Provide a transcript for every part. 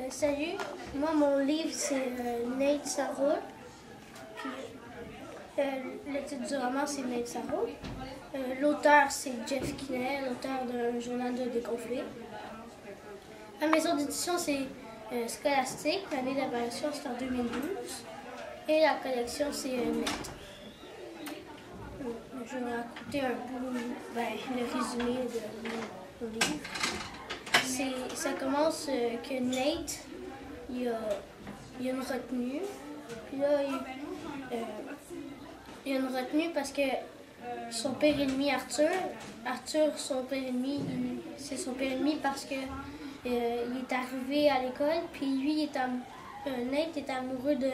Salut, moi mon livre c'est Nate ça roule. Puis le titre du roman c'est Nate ça roule. L'auteur c'est Jeff Kinney, l'auteur d'un journal de déconflit. La maison d'édition c'est Scholastic, l'année d'apparition c'est en 2012. Et la collection c'est Nate. Je vais raconter un peu le résumé de mon livre. Ça commence que Nate, il y a une retenue. Puis là, il y a une retenue parce que son père ennemi Arthur, son père ennemi, c'est son père ennemi parce que il est arrivé à l'école. Puis lui, Nate est amoureux de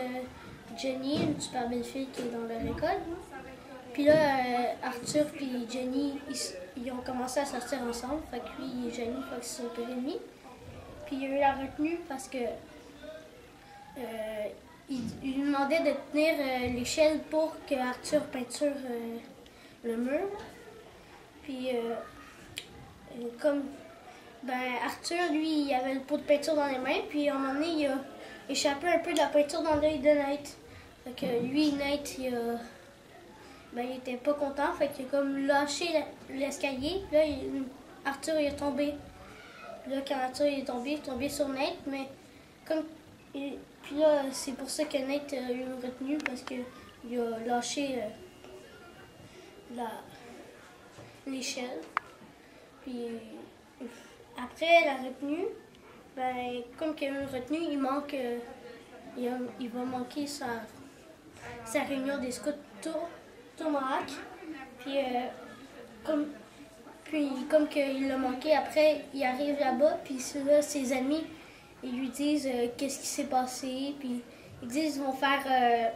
Jenny, une super belle fille qui est dans leur école. Puis là, Arthur et Jenny, ils ont commencé à sortir ensemble. Fait que lui et Jenny, c'est son pire ennemi. Puis il y a eu la retenue parce que il lui demandait de tenir l'échelle pour que Arthur peinture le mur. Puis Arthur, lui, il avait le pot de peinture dans les mains. Puis à un moment donné, il a échappé un peu de la peinture dans l'œil de Nate. Fait que lui, Nate, il était pas content, fait qu'il a comme lâché l'escalier. Là, Arthur il est tombé. Là, quand Arthur il est tombé sur Nate, mais puis là, c'est pour ça que Nate a eu une retenue, parce qu'il a lâché l'échelle. Puis après la retenue, comme qu'il y a eu une retenue, il va manquer sa réunion des scouts Tomahawk. Puis comme qu'il l'a manqué, après, il arrive là-bas, puis là, ses amis, ils lui disent qu'est-ce qui s'est passé, puis ils disent qu'ils vont faire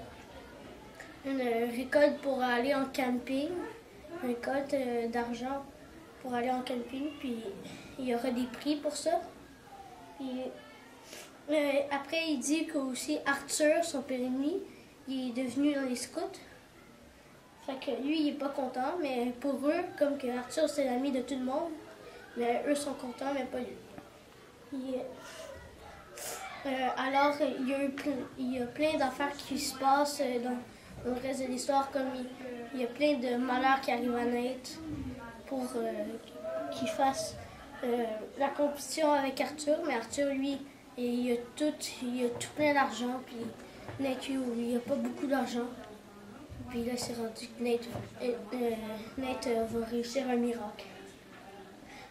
une récolte pour aller en camping, une récolte d'argent pour aller en camping, puis il y aura des prix pour ça. Puis après, il dit que aussi Arthur, son père ennemi, il est devenu dans les scouts. Fait que lui, il est pas content, mais pour eux, comme que Arthur, c'est l'ami de tout le monde, mais eux sont contents, mais pas lui. Alors, il y a plein d'affaires qui se passent dans le reste de l'histoire, comme il y a plein de malheurs qui arrivent à Nate pour qu'il fasse la compétition avec Arthur, mais Arthur, lui, il a tout plein d'argent, puis Nate, il a pas beaucoup d'argent. Puis là, c'est rendu que Nate va réussir un miracle.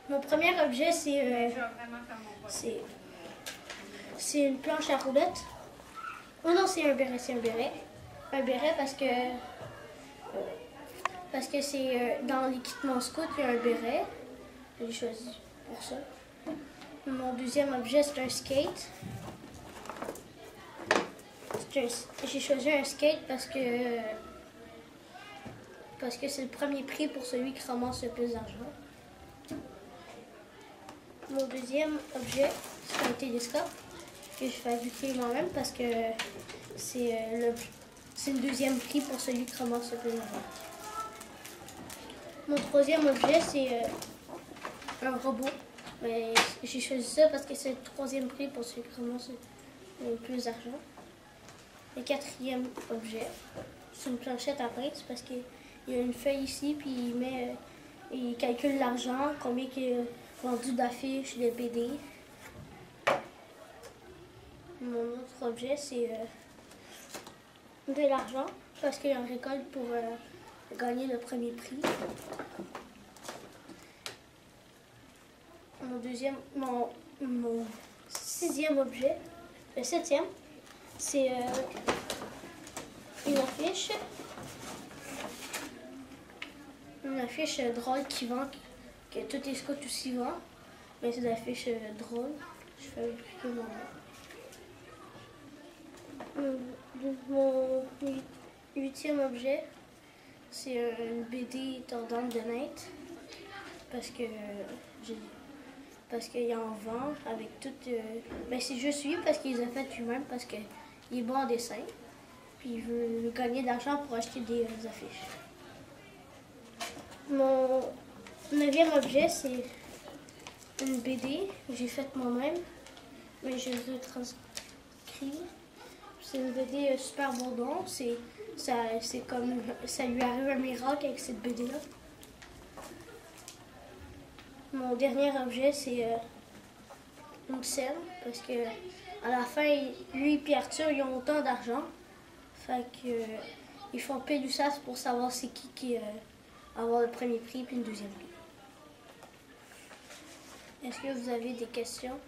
Mon premier objet, c'est une planche à roulettes. Oh non, c'est un béret, Un béret parce que c'est dans l'équipement scout, il y a un béret. J'ai choisi pour ça. Mon deuxième objet, c'est un skate. J'ai choisi un skate parce que c'est le premier prix pour celui qui ramasse le plus d'argent. Mon deuxième objet, c'est un télescope que je fabriquer moi-même parce que c'est le deuxième prix pour celui qui ramasse le plus d'argent. Mon troisième objet, c'est un robot. Mais j'ai choisi ça parce que c'est le troisième prix pour celui qui ramasse le plus d'argent. Le quatrième objet, c'est une planchette à pince parce qu'il y a une feuille ici, puis il calcule l'argent, combien il a vendu d'affiches, de BD. Mon autre objet, c'est de l'argent, parce qu'il y a une récolte pour gagner le premier prix. Mon sixième objet, le septième, c'est une affiche. Une affiche drôle qui vend, que tous les scouts aussi vendent. Mais c'est une affiche drôle. Je fais appliquer mon huitième objet, c'est une BD tordante de Nate. Parce qu'il en vend avec tout. C'est juste lui parce qu'il les a fait lui-même parce qu'il est bon en dessin. Puis il veut gagner de l'argent pour acheter des affiches. Mon neuvième objet, c'est une BD que j'ai faite moi-même. mais je les ai transcrits. C'est une BD super abondante. C'est comme ça lui arrive un miracle avec cette BD-là. Mon dernier objet, c'est une scène, parce que à la fin, lui et Arthur, ils ont autant d'argent. Fait que ils font pile du sas pour savoir c'est qui va avoir le premier prix puis le deuxième prix. Est-ce que vous avez des questions?